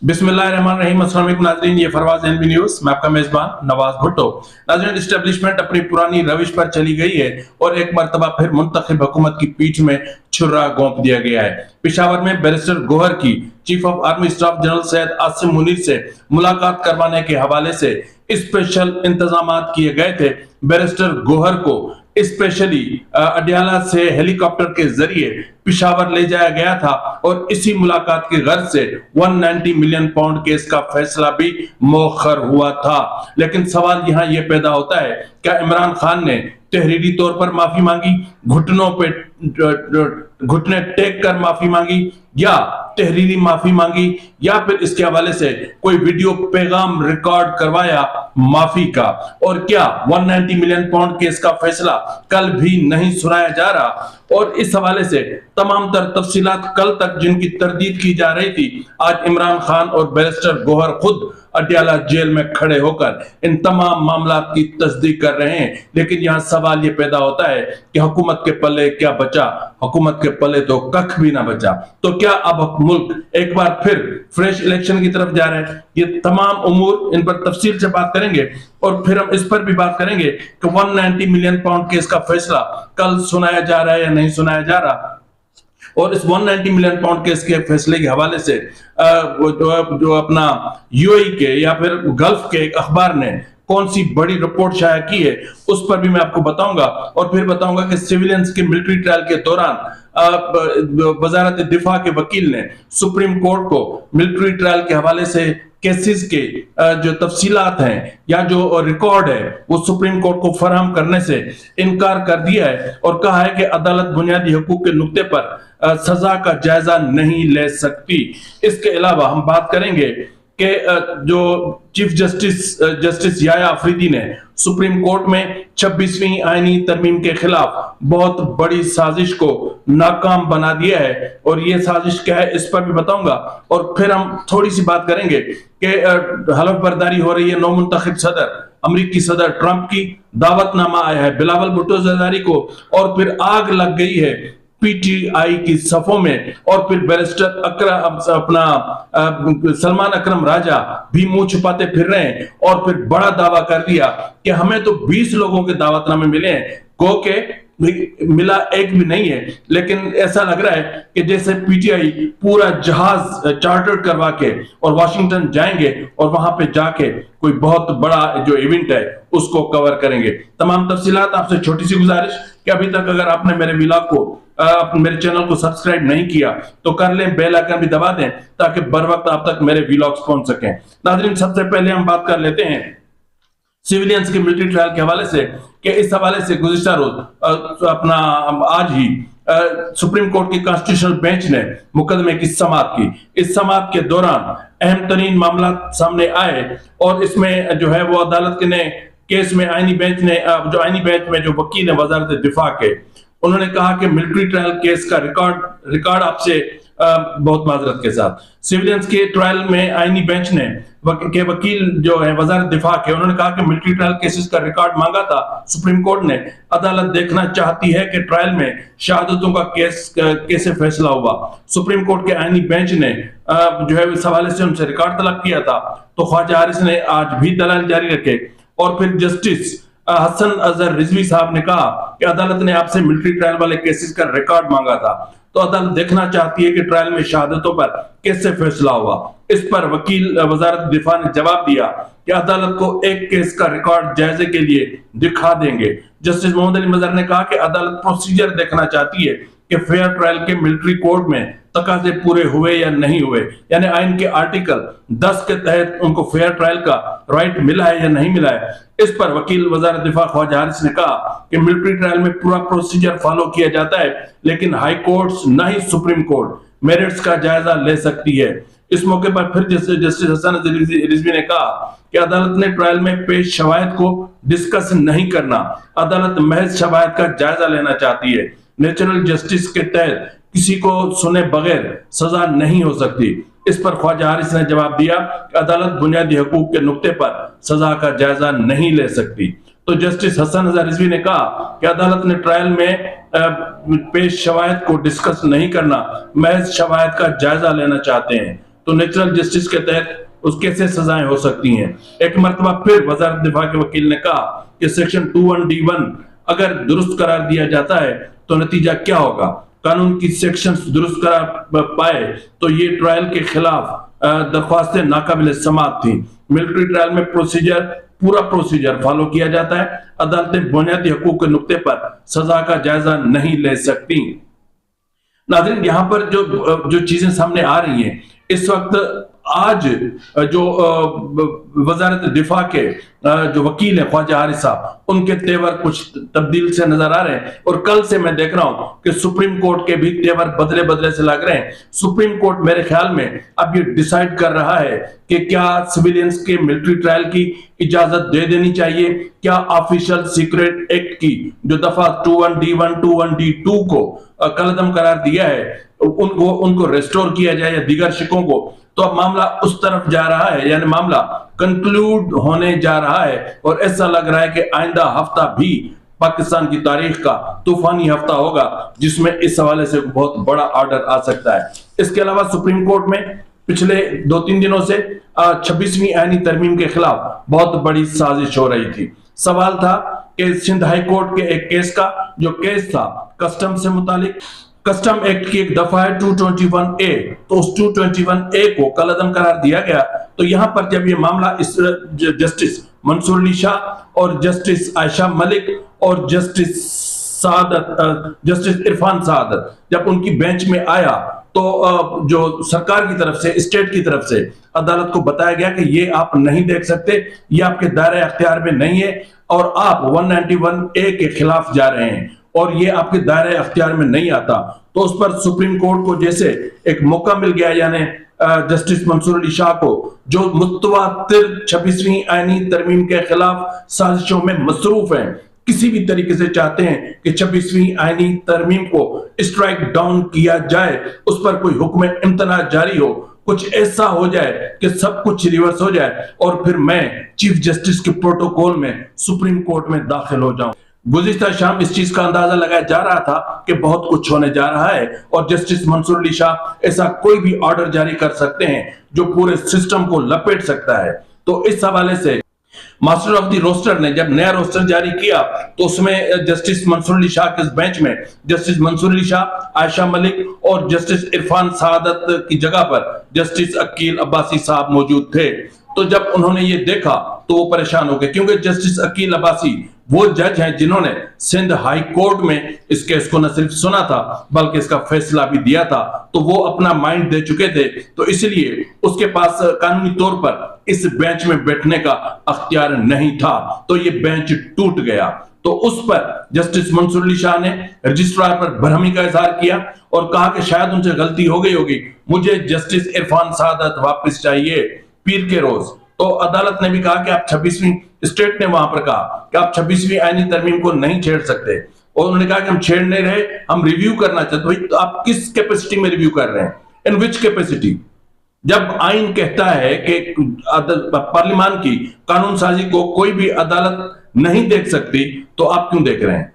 बिस्मिल्लाहिर्रहमानिर्रहीम। अस्सलाम वालेकुम नाज़रीन, ये फरवाज एनबी न्यूज़, मैं आपका मेजबान नवाज भुट्टो। नाज़रीन, एस्टेब्लिशमेंट अपनी पुरानी रविश पर चली गई है और एक मरतबा फिर मुंतखब हुकूमत की पीठ में छुरा गोंप दिया गया है। पेशावर में बैरिस्टर गोहर की chief of army staff general Syed Asim Munir से मुलाकात करवाने के हवाले से स्पेशल इंतजाम किए गए थे। बैरिस्टर गोहर को स्पेशली अडियाला से हेलीकॉप्टर के जरिए पिशावर ले जाया गया था और इसी मुलाकात की गर्ज से 190 मिलियन पाउंड केस का फैसला भी मौखर हुआ था। लेकिन सवाल यहाँ यह पैदा होता है, क्या इमरान खान ने तहरीरी तौर पर माफी मांगी, घुटनों पे घुटने टेक कर माफी मांगी, या तहरीरी माफी मांगी, या फिर इसके हवाले से कोई वीडियो पैगाम रिकॉर्ड करवाया माफी का? और क्या 190 मिलियन पाउंड केस का फैसला कल भी नहीं सुनाया जा रहा? और इस हवाले से तमाम तर तफसीलात कल तक जिनकी तरदीद की जा रही थी, आज इमरान खान और बैरिस्टर गोहर खुद अडियाला जेल में खड़े होकर इन तमाम मामलात की तस्दीक कर रहे हैं। लेकिन यहाँ सवाल ये पैदा होता है कि हुकूमत के पल्ले क्या बचा? हुकूमत के पल्ले तो कख भी ना बचा। तो क्या अब मुल्क एक बार फिर फ्रेश इलेक्शन की तरफ जा रहा है? ये तमाम उमूर, इन पर तफसील से बात करेंगे और फिर हम इस पर भी बात करेंगे कि 190 मिलियन पाउंड केस का फैसला कल सुनाया जा रहा है या नहीं सुनाया जा रहा। और इस 190 मिलियन पाउंड केस के फैसले के हवाले से जो अपना यूएई के या फिर गल्फ के एक अखबार ने कौन सी बड़ी रिपोर्ट शाया की है, उस पर भी मैं आपको बताऊंगा। और फिर बताऊंगा कि सिविलियंस के मिलिट्री ट्रायल के दौरान वजारत दिफा के वकील ने सुप्रीम कोर्ट को मिलिट्री ट्रायल के हवाले से केसेस के जो तफसीलात हैं या जो रिकॉर्ड है वो सुप्रीम कोर्ट को फराहम करने से इनकार कर दिया है और कहा है कि अदालत बुनियादी हकूक के नुक्ते पर सजा का जायजा नहीं ले सकती। इसके अलावा हम बात करेंगे कि जो चीफ जस्टिस याया अफरीदी ने सुप्रीम कोर्ट में 26वीं आईनी तरमीम के खिलाफ बहुत बड़ी साजिश को नाकाम बना दिया है। और ये साजिश क्या है, इस पर भी बताऊंगा। और फिर हम थोड़ी सी बात करेंगे कि हलफ बर्दारी हो रही है नौमुंतखब सदर अमरीकी सदर ट्रंप की, दावतनामा आया है बिलावल भुट्टो जरदारी को, और फिर आग लग गई है पीटीआई की सफों में। और फिर बैरिस्टर सलमान अकरम राजा भी मुंह छुपाते फिर रहे हैं और फिर बड़ा दावा कर दिया कि हमें तो 20 लोगों के दावतनामे मिले हैं, गो के मिला एक भी नहीं है। लेकिन ऐसा लग रहा है कि जैसे पीटीआई पूरा जहाज चार्टर्ड करवा के और वाशिंगटन जाएंगे और वहां पे जाके कोई बहुत बड़ा जो इवेंट है उसको कवर करेंगे। तमाम तफसीलात आपसे छोटी सी गुजारिश कि अभी तक अगर आपने मेरे व्लॉग को मेरे चैनल को सब्सक्राइब नहीं किया तो कर लें, बेल आइकन भी दबा दें ताकि बर वक्त आप तक मेरे व्लॉग्स पहुंच सकें। नाज़रीन, सबसे पहले हम बात कर लेते हैं सिविलियंस के मिलिट्री ट्रायल के हवाले से कि इस हवाले से गुज़िश्ता रोज आज ही सुप्रीम कोर्ट की कॉन्स्टिट्यूशनल बेंच ने मुकदमे की समाअत की। इस समाअत के दौरान अहम तरीन मामला सामने आए और इसमें जो है वो अदालत ने केस में आईनी बेंच में जो वकील है वजारत दिफा के, उन्होंने कहा कि मिलिट्री ट्रायल केस का रिकॉर्ड आपसे बहुत माजरत के साथ सिविलियंस के ट्रायल में आईनी बेंच ने वकील जो है वजारत दिफा के, उन्होंने कहा कि मिलिट्री ट्रायल केसेस का रिकॉर्ड मांगा था सुप्रीम कोर्ट ने। अदालत देखना चाहती है कि ट्रायल में शहादतों का केस कैसे फैसला हुआ। सुप्रीम कोर्ट के आईनी बेंच ने जो है इस हवाले से उनसे रिकॉर्ड तलब किया था, तो ख्वाजा हारिस ने आज भी दलाल जारी रखे। और फिर जस्टिस हसन अजहर रिजवी साहब ने कहा कि अदालत ने आपसे मिलिट्री ट्रायल वाले केसेस का रिकॉर्ड मांगा था, तो अदालत देखना चाहती है कि ट्रायल में शहादतों पर कैसे फैसला हुआ। इस पर वकील वजारत दिफा ने जवाब दिया कि अदालत को एक केस का रिकॉर्ड जायजे के लिए दिखा देंगे। जस्टिस मोहम्मद अली मजहर ने कहा कि अदालत प्रोसीजर देखना चाहती है कि फेयर ट्रायल के मिलिट्री कोर्ट में तकाजे पूरे हुए या नहीं हुए, यानी आइन के आर्टिकल 10 के तहत उनको फेयर ट्रायल का राइट मिला है या नहीं मिला है। इस पर वकील वजारत दिफा ख्वाजा हारिस ने कहा कि मिलिट्री ट्रायल में पूरा प्रोसीजर फॉलो किया जाता है, लेकिन हाई कोर्ट्स न ही सुप्रीम कोर्ट मेरिट्स का जायजा ले सकती है। इस मौके पर फिर जस्टिस हसन रिजवी ने कहा कि अदालत ने ट्रायल में पेश शवाहिद को डिस्कस नहीं करना, अदालत महज शवाहिद का जायजा लेना चाहती है। नेचुरल जस्टिस के तहत किसी को सुने बगैर सजा नहीं हो सकती। इस पर ख्वाजा हारिस ने जवाब दिया कि अदालत बुनियादी हकूक के नुक्ते पर सजा का जायजा नहीं ले सकती। तो जस्टिस हसन अजहर रिजवी ने कहा कि अदालत ने ट्रायल में पेश शवाहिद को डिस्कस नहीं करना, महज शवाहिद का जायजा लेना चाहते हैं। تو نیچرل جسٹس کے تحت اس کیسے سزائیں ہو سکتی ہیں؟ ایک مرتبہ پھر وزارت دفاع کے وکیل نے کہا کہ سیکشن 21D1 اگر درست قرار دیا جاتا ہے تو نتیجہ کیا ہوگا؟ قانون کی سیکشنز درست قرار پائے تو یہ ٹرائل کے خلاف درخواستیں ناقابل سماعت تھیں۔ ملٹری ٹرائل میں پورا پروسیجر فالو کیا جاتا ہے۔ عدالتیں بنیادی حقوق کے نقطے پر سزا کا جائزہ نہیں لے سکتی۔ ناظرین، یہاں پر جو چیزیں سامنے آ رہی ہیں اس وقت، آج جو وزارت دفاع کے جو وکیل ہیں خواجہ حارث صاحب، ان کے تیور کچھ تبدیل سے نظر آ رہے ہیں، اور کل سے میں دیکھ رہا ہوں کہ سپریم کورٹ کے بھی تیور بدلے سے لگ رہے ہیں۔ سپریم کورٹ میرے خیال میں اب یہ ڈیسائیڈ کر رہا ہے کہ کیا سویلینز کے ملٹری ٹرائل کی اجازت دے دینی چاہیے، کیا آفیشل سیکریٹ ایکٹ کی جو دفعہ 21D1 21D2 کو کالعدم قرار دیا ہے ان کو ریسٹور کیا جائے یا دیگر شکوں کو، تو اب معاملہ اس طرف جا رہا ہے، یعنی معاملہ کنکلوڈ ہونے جا رہا ہے، اور ایسا لگ رہا ہے کہ آئندہ ہفتہ بھی پاکستان کی تاریخ کا طوفانی ہفتہ ہوگا جس میں اس حوالے سے بہت بڑا آرڈر آ سکتا ہے۔ اس کے علاوہ سپریم کورٹ میں پچھلے 2-3 دنوں سے 26ویں آئینی ترمیم کے خلاف بہت بڑی سازش ہو رہی تھی۔ سوال تھا کہ سندھ ہائی کورٹ کے ایک کیس کا جو کیس تھا کسٹم سے متعلق، کسٹم ایکٹ کی ایک دفعہ ہے 221A، تو اس 221A کو کالعدم قرار دیا گیا۔ تو یہاں پر جب یہ معاملہ جسٹس منصور علی شاہ اور جسٹس عائشہ ملک اور جسٹس عرفان سعادت جب ان کی بینچ میں آیا، تو جو سرکار کی طرف سے، اسٹیٹ کی طرف سے عدالت کو بتایا گیا کہ یہ آپ نہیں دیکھ سکتے، یہ آپ کے دائرہ اختیار میں نہیں ہے، اور آپ 191A کے خلاف جا رہے ہیں، اور یہ آپ کے دائرہ اختیار میں نہیں آتا۔ تو اس پر سپریم کورٹ کو جیسے ایک موقع مل گیا، یعنی جسٹس منصور علی شاہ کو، جو متواتر 26ویں آئینی ترمیم کے خلاف سازشوں میں مصروف ہیں، کسی بھی طریقے سے چاہتے ہیں کہ 26ویں آئینی ترمیم کو اسٹرائک ڈاؤن کیا جائے، اس پر کوئی حکم امتناع جاری ہو، کچھ ایسا ہو جائے کہ سب کچھ ریورس ہو جائے، اور پھر میں چیف جسٹس کے پروٹوکول میں سپریم کورٹ میں داخل ہو جاؤں۔ گزشتہ شام اس چیز کا اندازہ لگایا جا رہا تھا کہ بہت کچھ ہونے جا رہا ہے، اور جسٹس منصور علی شاہ ایسا کوئی بھی آرڈر جاری کر سکتے ہیں جو پورے سسٹم کو لپیٹ سکتا ہے۔ تو اس حوالے سے ماسٹر آف دی روسٹر نے جب نیا روسٹر جاری کیا تو اس میں جسٹس منصور علی شاہ کے بینچ میں جسٹس منصور علی شاہ، عائشہ ملک اور جسٹس عرفان سعادت کی جگہ پر جسٹس عقیل عباسی صاحب موجود تھے۔ تو جب انہوں نے یہ دیکھا تو وہ پریشان ہو گئے، کیونکہ جسٹس عقیل عباسی وہ جج ہیں جنہوں نے سندھ ہائی کورٹ میں اس کیس کو نہ صرف سنا تھا بلکہ اس کا فیصلہ بھی دیا تھا، تو وہ اپنا مائنڈ دے چکے تھے، تو اس لیے اس کے پاس قانونی طور پر اس بینچ میں بیٹھنے کا اختیار نہیں تھا، تو یہ بینچ ٹوٹ گیا۔ تو اس پر جسٹس منصور علی شاہ نے رجسٹرار پر برہمی کا اظہار کیا اور کہا کہ شاید ان سے غلطی ہو گئی ہوگی، مجھے جسٹس عرفان سعادت واپس چاہیے پیر کے روز۔ تو عدالت نے بھی کہا کہ آپ 26ویں اسٹیٹ نے وہاں پر کہا کہ آپ 26ویں آئینی ترمیم کو نہیں چھیڑ سکتے، اور انہوں نے کہا کہ ہم چھیڑ نہیں رہے، ہم ریویو کرنا چاہتے ہیں۔ تو آپ کس کیپیسٹی میں ریویو کر رہے ہیں؟ ان وچ کیپیسٹی؟ جب آئین کہتا ہے کہ پارلیمان کی قانون سازی کو کوئی بھی عدالت نہیں دیکھ سکتی، تو آپ کیوں دیکھ رہے ہیں؟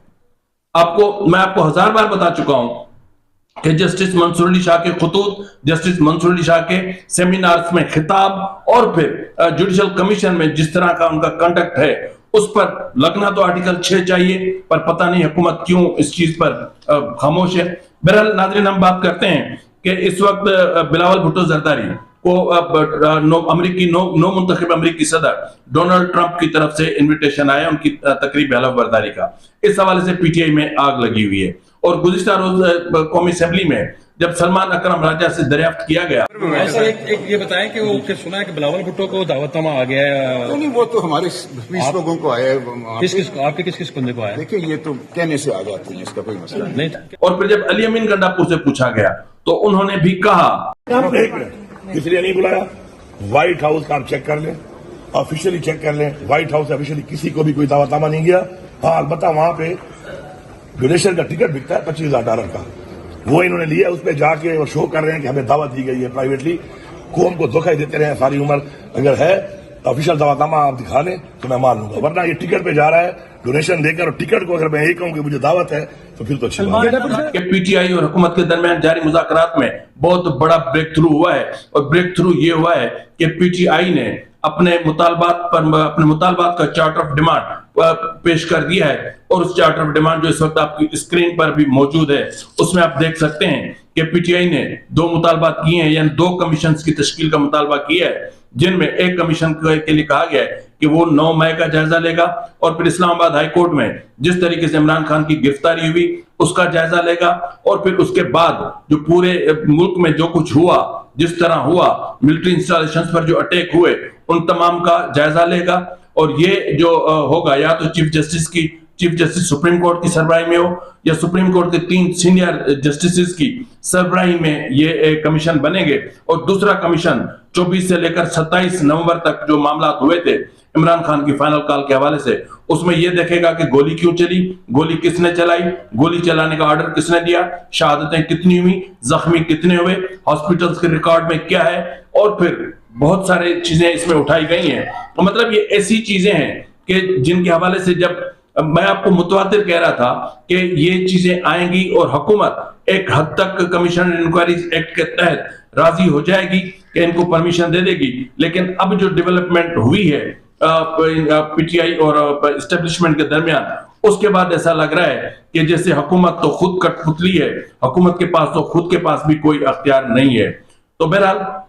میں آپ کو 1000 بار بتا چکا ہوں کہ جسٹس منصور علی شاہ کے خطوط، جسٹس منصور علی شاہ کے سیمینارز میں خطاب، اور پھر جوڈیشل کمیشن میں جس طرح کا ان کا کنڈکٹ ہے، اس پر لگنا تو آرٹیکل 6 چاہیے، پر پتہ نہیں حکومت کیوں اس چیز پر خاموش ہے۔ بہرحال ناظرین، ہم بات کرتے ہیں کہ اس وقت بلاول بھٹو زرداری کو امریکی نو منتخب امریکی صدر ڈونلڈ ٹرمپ کی طرف سے انویٹیشن آیا ان کی تقریب حلف برداری کا۔ اس حوالے سے پی ٹی آئی میں آگ لگی ہوئی ہے، اور گزشتہ روز قومی اسمبلی میں جب سلمان اکرم راجہ سے دریافت کیا گیا، سر ایک یہ بتائیں کہ وہ سنا ہے کہ بلاول بھٹو کو دعوت نامہ آ گیا ہے؟ نہیں، وہ تو ہمارے 20 لوگوں کو آیا ہے۔ آپ کے کس بندے کو آیا؟ دیکھیں، یہ تو کہنے سے آ جاتی ہیں، اس کا کوئی مسئلہ نہیں۔ اور پھر جب علی امین گنڈاپور سے پوچھا گیا تو انہوں نے بھی کہا، اس لیے نہیں بلایا، وائٹ ہاؤس کا آپ چیک کر لیں، آفیشلی چیک کر لیں، وائٹ ہاؤس آفیشلی کسی کو بھی کوئی دعوت نامہ نہیں گیا۔ ہاں البتہ وہاں پہ ڈونیشن کا ٹکٹ بکتا ہے $25,000 کا، وہ انہوں نے لیا، اس پہ جا کے وہ شو کر رہے ہیں کہ ہمیں دعوت دی گئی ہے پرائیویٹلی۔ قوم کو دھوکہ دیتے رہے ہیں ساری عمر، اگر ہے آفیشل دعوت نامہ آپ دکھا لیں تو میں مان لوں گا، ورنہ یہ ٹکٹ پہ جا رہا ہے डोनेशन देकर और टिकट को अगर मैं यही कहूँ कि मुझे दावत है तो फिर तो अच्छी बात है। कि पीटीआई और हुकूमत के दरमियान जारी मुज़ाकरात में बहुत बड़ा ब्रेक थ्रू हुआ है, और ब्रेक थ्रू ये हुआ है कि पीटीआई ने अपने मुतालबात का चार्टर ऑफ डिमांड पेश कर दिया है, और उस चार्टर ऑफ डिमांड जो इस वक्त आपकी स्क्रीन पर भी मौजूद है, उसमें आप देख सकते हैं कि पीटीआई ने 2 मुतालबात किए हैं, यानी 2 कमीशन की तश्कील का मुतालबा किया है, जिनमें एक कमीशन के लिए कहा गया है कि वो 9 मई का जायजा लेगा, और फिर इस्लामाबाद हाई कोर्ट में जिस तरीके से इमरान खान की गिरफ्तारी हुई उसका जायजा लेगा, और फिर उसके बाद जो पूरे मुल्क में जो कुछ हुआ, जिस तरह हुआ, मिलिट्री इंस्टॉलेशंस पर जो अटैक हुए, उन तमाम का जायजा लेगा। और ये जो होगा, या तो चीफ जस्टिस सुप्रीम कोर्ट की सरबराही में हो, या सुप्रीम कोर्ट के 3 सीनियर जस्टिस की सरबराही में ये कमीशन बनेंगे, और दूसरा कमीशन 24 से लेकर 27 नवंबर तक जो मामला हुए थे इमरान खान की फाइनल कॉल के हवाले से, उसमें यह देखेगा कि गोली क्यों चली, गोली किसने चलाई, गोली चलाने का ऑर्डर किसने दिया, शहादतें कितनी हुई, जख्मी कितने हुए, हॉस्पिटल्स के रिकॉर्ड में क्या है, और फिर बहुत सारी चीजें इसमें उठाई गई हैं। तो मतलब ये ऐसी चीजें हैं कि जिनके हवाले से जब मैं आपको मुतवातिर कह रहा था कि ये चीजें आएंगी और हुकूमत एक हद तक कमीशन इंक्वायरी एक्ट के तहत राजी हो जाएगी कि इनको परमिशन दे देगी, लेकिन अब जो डेवलपमेंट हुई है पीटीआई और एस्टेब्लिशमेंट के दरमियान, उसके बाद ऐसा लग रहा है कि जैसे हुकूमत तो खुद कठपुतली है, हुकूमत के पास तो खुद के पास भी कोई अख्तियार नहीं है। तो बहरहाल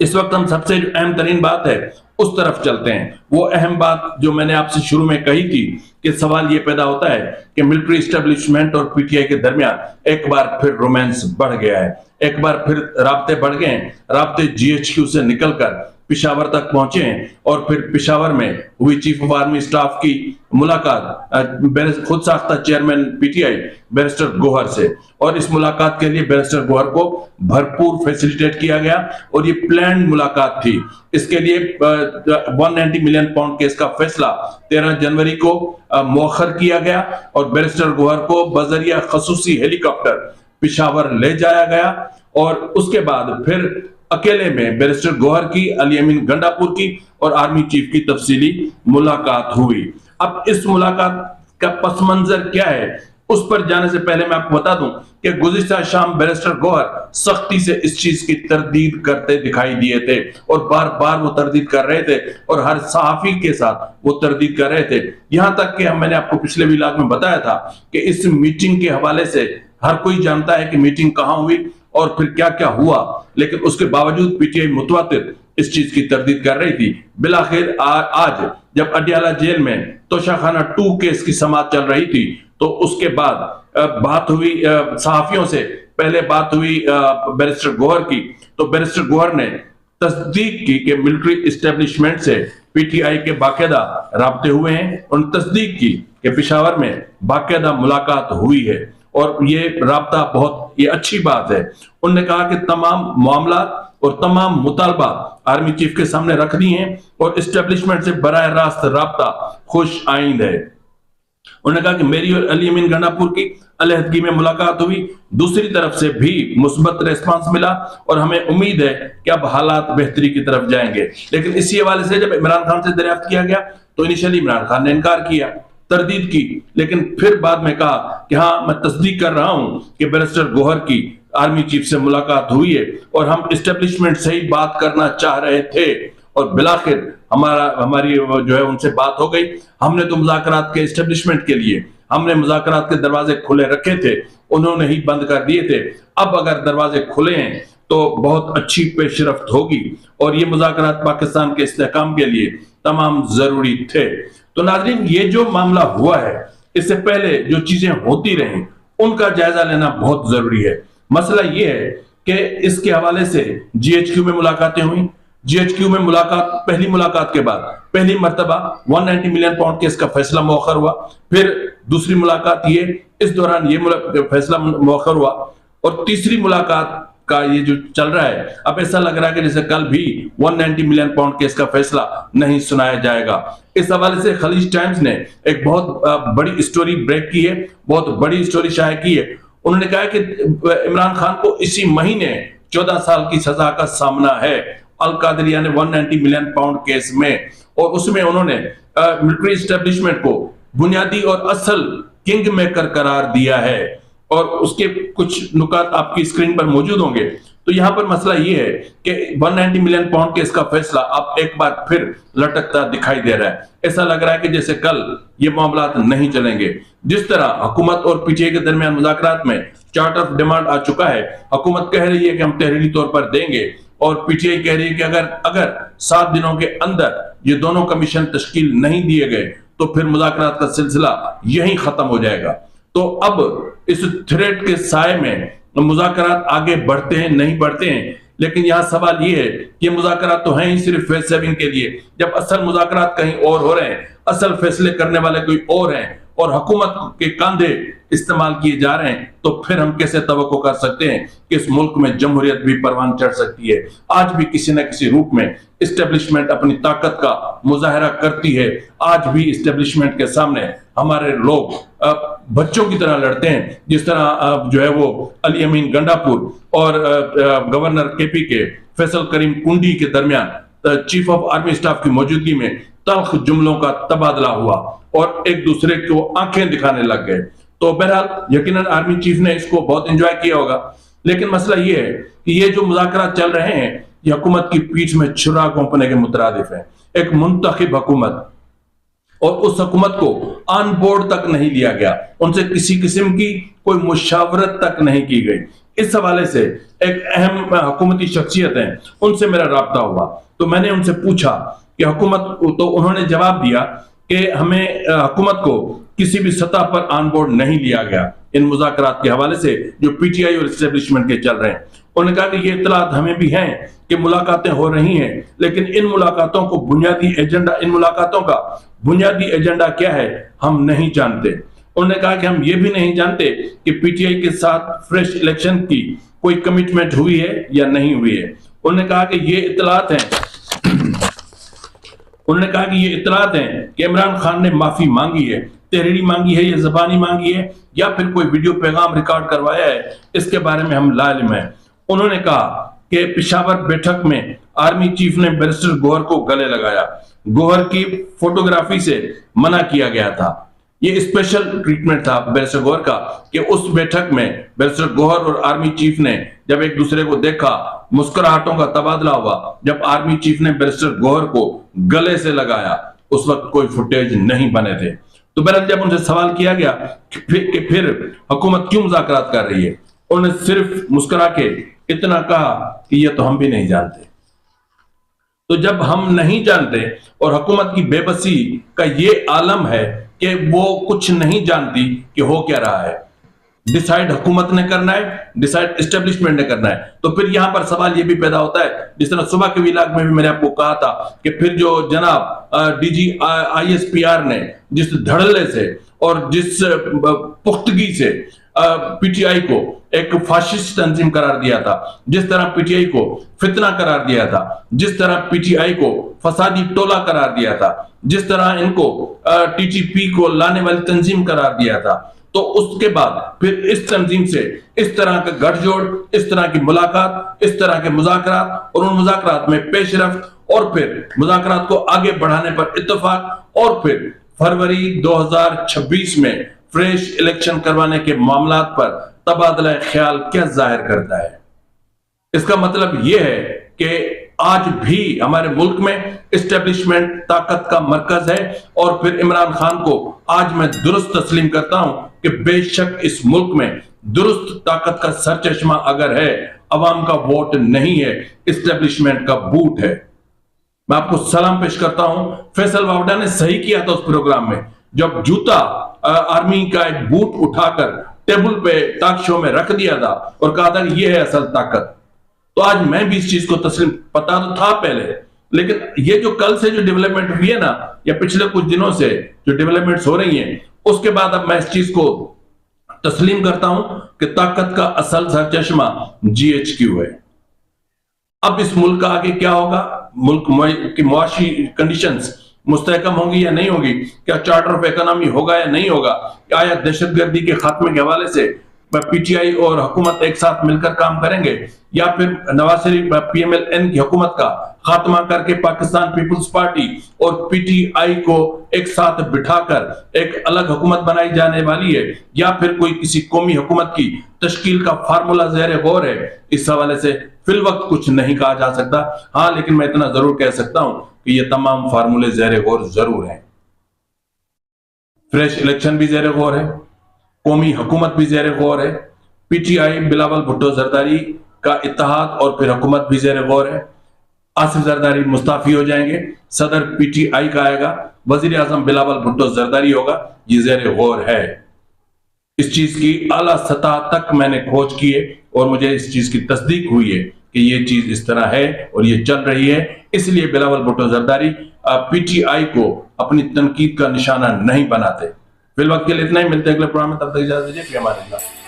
इस वक्त हम सबसे जो अहम तरीन बात है उस तरफ चलते हैं। वो अहम बात जो मैंने आपसे शुरू में कही थी कि सवाल ये पैदा होता है कि मिलिट्री एस्टेब्लिशमेंट और पीटीआई के दरमियान एक बार फिर रोमांस बढ़ गया है, एक बार फिर राब्ते बढ़ गए हैं, राब्ते जीएचक्यू से निकलकर पिशावर तक पहुंचे हैं, और फिर पिशावर में हुई चीफ ऑफ आर्मी स्टाफ की मुलाकात खुद साख्ता चेयरमैन पीटीआई बैरिस्टर गोहर से, और इस मुलाकात के लिए बैरिस्टर गोहर को भरपूर फैसिलिटेट किया गया, और ये प्लान्ड मुलाकात थी। इसके लिए 190 मिलियन पाउंड केस का फैसला 13 जनवरी को मौखर किया गया, और बैरिस्टर गोहर को बजरिया खसूसी हेलीकॉप्टर पिशावर ले जाया गया, और उसके बाद फिर अकेले में बैरिस्टर गोहर की, अली अमीन गंडापुर की और आर्मी चीफ की तफसीली मुलाकात हुई। अब इस मुलाकात का पस मंजर क्या है, उस पर जाने से पहले मैं आपको बता दूं कि गुज़िश्ता शाम बैरिस्टर गोहर सख्ती से इस चीज की तरदीद करते दिखाई दिए थे, और बार बार वो तरदीद कर रहे थे, और हर सहाफी के साथ वो तरदीद कर रहे थे। यहां तक कि मैंने आपको पिछले व्लॉग में बताया था कि इस मीटिंग के हवाले से हर कोई जानता है कि मीटिंग कहां हुई और फिर क्या क्या हुआ, लेकिन उसके बावजूद पीटीआई मुतवातिर इस चीज की तरदीद कर रही थी। बिलाखिर आज जब अडियाला जेल में तोशाखाना 2 केस की समाअत चल रही थी, तो उसके बाद बात हुई सहाफियों से, पहले बात हुई बैरिस्टर गोहर की, तो बैरिस्टर गोहर ने तस्दीक की कि मिलिट्री एस्टेब्लिशमेंट से पीटीआई के बाकायदा राब्ते हुए हैं, और तस्दीक की कि पिशावर में बाकायदा मुलाकात हुई है, और ये राब्ता बहुत ये अच्छी बात है। उन्होंने कहा कि तमाम मामला और तमाम मुतालबा आर्मी चीफ के सामने रख दिए हैं, और एस्टेब्लिशमेंट से बराह रास्त राब्ता खुश आइंद है। उन्होंने कहा कि मेरी और अली अमीन गंडापुर की अलहदगी में मुलाकात हुई, दूसरी तरफ से भी मुस्बत रेस्पॉन्स मिला, और हमें उम्मीद है कि अब हालात बेहतरी की तरफ जाएंगे। लेकिन इसी हवाले से जब इमरान खान से दरियाफ्त किया गया तो इनिशियली इमरान खान ने इनकार किया, तरदीद की, लेकिन फिर बाद में कहा कि हाँ मैं तस्दीक कर रहा हूं कि बैरिस्टर गोहर की आर्मी चीफ से मुलाकात हुई है, और हम एस्टेब्लिशमेंट से ही बात करना चाह रहे थे, और बिलाखिर हमारी जो है उनसे बात हो गई। हमने तो मुज़ाकरात के एस्टेब्लिशमेंट के लिए हमने मुज़ाकरात के दरवाजे खुले रखे थे, उन्होंने ही बंद कर दिए थे। अब अगर दरवाजे खुले हैं तो बहुत अच्छी पेशरफ्त होगी, और ये मुज़ाकरात पाकिस्तान के इस्तेहकाम के लिए तमाम जरूरी थे। तो नाज़रीन, ये जो मामला हुआ है, इससे पहले जो चीजें होती रहीं उनका जायजा लेना बहुत जरूरी है। मसला ये है कि इसके हवाले से जीएचक्यू में मुलाकातें हुई, जीएचक्यू में पहली मुलाकात के बाद पहली मर्तबा 190 मिलियन पाउंड केस का फैसला मौखर हुआ, फिर दूसरी मुलाकात इस दौरान ये फैसला मौखर हुआ, और तीसरी मुलाकात का ये जो चल रहा है, अब ऐसा लग रहा है कि जैसे कल भी 190 मिलियन पाउंड केस का फैसला नहीं सुनाया जाएगा। इस हवाले से खलीज टाइम्स ने एक बहुत बड़ी स्टोरी ब्रेक की है, बहुत बड़ी स्टोरी शाये की है। उन्होंने कहा कि इमरान खान को इसी महीने 14 साल की सजा का सामना है अल कादरिया ने 190 मिलियन पाउंड केस में, और उसमें उन्होंने मिलिट्री एस्टेब्लिशमेंट को बुनियादी और असल किंग मेकर करार दिया है। और उसके कुछ नुकात आपकी स्क्रीन पर मौजूद होंगे। तो यहां पर मसला यह है कि 190 मिलियन पाउंड के इसका फैसला अब एक बार फिर लटकता दिखाई दे रहा है। ऐसा लग रहा है कि जैसे कल ये मामलात नहीं चलेंगे। जिस तरह हुकूमत और पीटीआई के दरमियान मुज़ाकरात में चार्ट ऑफ डिमांड आ चुका है, हुकूमत कह रही है कि हम तहरीरी तौर पर देंगे और पीटीआई कह रही है कि अगर 7 दिनों के अंदर ये दोनों कमीशन तश्कील नहीं दिए गए तो फिर मुज़ाकरात का सिलसिला यहीं खत्म हो जाएगा। तो अब इस थ्रेट के साए में मुज़ाकरात आगे बढ़ते हैं नहीं बढ़ते हैं, लेकिन यहां सवाल ये है कि मुज़ाकरात तो हैं ही सिर्फ फेस सेविंग के लिए, जब असल मुज़ाकरात कहीं और हो रहे हैं, असल फैसले करने वाले कोई और हैं और हुकूमत के कंधे इस्तेमाल किए जा रहे हैं, तो फिर हम कैसे तवक्को कर सकते हैं कि इस मुल्क में जमहूरियत भी परवान चढ़ सकती है। आज भी किसी न किसी रूप में इस्टेब्लिशमेंट अपनी ताकत का मुजाहरा करती है। आज भी इस्टेब्लिशमेंट के सामने हमारे लोग बच्चों की तरह लड़ते हैं, जिस तरह जो है वो अली अमीन गंडापुर और गवर्नर केपी के फैसल करीम कुंडी के दरमियान चीफ ऑफ आर्मी स्टाफ की मौजूदगी में तल्ख जुमलों का तबादला हुआ और एक दूसरे को आंखें दिखाने लग गए। तो बहरहाल यकीनन आर्मी चीफ ने इसको बहुत एंजॉय किया होगा, लेकिन मसला ये है कि ये जो मुज़ाकरात चल रहे हैं ये हुकूमत की पीठ में छुरा घोंपने के मुतरादिफ है। एक मुंतखब हुकूमत, और उस हुकूमत को ऑन बोर्ड तक नहीं लिया गया, उनसे किसी किस्म की कोई मुशावरत तक नहीं की गई। इस हवाले से एक अहम हुकूमती शख्सियत है, उनसे मेरा राब्ता हुआ तो मैंने उनसे पूछा कि हुकूमत, तो उन्होंने जवाब दिया कि हमें हुकूमत को किसी भी सतह पर ऑन बोर्ड नहीं लिया गया इन मुज़ाकरात के हवाले से जो पीटीआई और एस्टेब्लिशमेंट के चल रहे हैं। उन्होंने कहा कि ये इत्तलात हमें भी हैं कि मुलाकातें हो रही हैं, लेकिन इन मुलाकातों का बुनियादी एजेंडा क्या है हम नहीं जानते। उन्होंने कहा कि हम ये भी नहीं जानते कि पीटीआई के साथ फ्रेश इलेक्शन की कोई कमिटमेंट हुई है या नहीं हुई है। उन्होंने कहा कि ये इत्तलात हैं कि इमरान खान ने माफी मांगी है, तहरीरी मांगी है या ज़बानी मांगी है या फिर कोई वीडियो पैगाम रिकॉर्ड करवाया है, इसके बारे में हम लाइल्म हैं। उन्होंने कहा कि पेशावर बैठक में आर्मी चीफ ने बैरिस्टर गौहर को गले लगाया, गौहर की फोटोग्राफी से मना किया गया था। ये स्पेशल ट्रीटमेंट था बैरिस्टर गौहर का कि उस बैठक में बैरिस्टर गौहर और आर्मी चीफ ने जब एक दूसरे को देखा, मुस्कुराहटों का तबादला हुआ। जब आर्मी चीफ ने बैरिस्टर गौहर को गले से लगाया उस वक्त कोई फुटेज नहीं बने थे। तो बहरहाल जब उनसे सवाल किया गया कि फिर हुकूमत क्यों मुज़ाकरात कर रही है, उन्होंने सिर्फ मुस्कुरा के इतना कहा कि ये तो हम भी नहीं जानते। तो जब हम नहीं जानते और हुकूमत की बेबसी का ये आलम है कि वो कुछ नहीं जानती कि हो क्या रहा है, डिसाइड हुकूमत ने करना है, डिसाइड एस्टेब्लिशमेंट ने करना है, तो फिर यहां पर सवाल ये भी पैदा होता है, जिस तरह सुबह के व्लॉग में भी मैंने आपको कहा था कि फिर जो जनाब डीजी ISPR ने जिस धड़ल्ले से और जिस पुख्तगी से पीटीआई को एक फाशिस्ट तंजीम करार दिया था, जिस तरह पीटीआई को फितना करार दिया था, जिस तरह पीटीआई को फसादी टोला करार दिया था, जिस तरह इनको TTP को लाने वाली तंजीम करार दिया था, तो उसके बाद फिर इस तंजीम से इस तरह का गठजोड़, इस तरह की मुलाकात, इस तरह के मुज़ाकरात और उन मुज़ाकरात में पेशरफ्त और फिर मुज़ाकरात को आगे बढ़ाने पर इत्तेफाक और फिर फरवरी 2026 में फ्रेश इलेक्शन करवाने के मामलात पर तबादला ख्याल क्या जाहिर करता है। इसका मतलब यह है कि आज भी हमारे मुल्क में इस्टेब्लिशमेंट ताकत का मरकज है और फिर इमरान खान को आज मैं दुरुस्त तस्लीम करता हूं कि बेशक इस मुल्क में दुरुस्त ताकत का सरचश्मा अगर है, अवाम का वोट नहीं है, इस्टेब्लिशमेंट का बूट है। मैं आपको सलाम पेश करता हूं। फैसल वावडा ने सही किया था उस प्रोग्राम में, जब जूता आर्मी का एक बूट उठाकर टेबल पे टॉक शो में रख दिया था और कहा था कि यह है असल ताकत। तो आज मैं भी इस चीज को तस्लीम, पता तो था पहले, लेकिन ये जो कल से जो डेवलपमेंट हुई है ना, या पिछले कुछ दिनों से जो डेवलपमेंट्स हो रही हैं, उसके बाद अब मैं इस चीज को तस्लीम करता हूं कि ताकत का असल सरचश्मा GHQ है। अब इस मुल्क का आगे क्या होगा, मुल्क की मुआशी कंडीशंस मुस्तहकम होंगी या नहीं होगी, क्या चार्टर ऑफ इकोनॉमी होगा या नहीं होगा, आया दहशतगर्दी के खात्मे के हवाले से पीटीआई और हुकूमत एक साथ मिलकर काम करेंगे या फिर नवाज शरीफ PMLN की हुकूमत का खात्मा करके पाकिस्तान पीपुल्स पार्टी और पीटीआई को एक साथ बिठाकर एक अलग हुकूमत बनाई जाने वाली है, या फिर कोई किसी कौमी हुकूमत की तश्कील का फार्मूला ज़ेर गौर है, इस हवाले से फिल वक्त कुछ नहीं कहा जा सकता। हाँ, लेकिन मैं इतना जरूर कह सकता हूं कि ये तमाम फार्मूले ज़ेर गौर जरूर हैं। फ्रेश इलेक्शन भी ज़ेर गौर है, कौमी हुकूमत भी ज़ेर गौर है, पीटीआई बिलावल भुट्टो जरदारी का इत्तेहाद और फिर हुकूमत भी ज़ेर गौर है। आसिफ जरदारी मुस्ताफी हो जाएंगे, सदर पीटीआई का आएगा, वजीर आजम बिलावल भुट्टो जरदारी होगा, ये ज़ेर गौर है। इस चीज की आला सतह तक मैंने खोज की है और मुझे इस चीज की तस्दीक हुई है कि ये चीज इस तरह है और ये चल रही है। इसलिए बिलावल भुट्टो जरदारी पीटीआई को अपनी तनकीद का निशाना नहीं बनाते। फिल वक्त के लिए इतना ही, मिलते हैं अगले प्रोग्राम में, तब तक इजाजत दीजिए।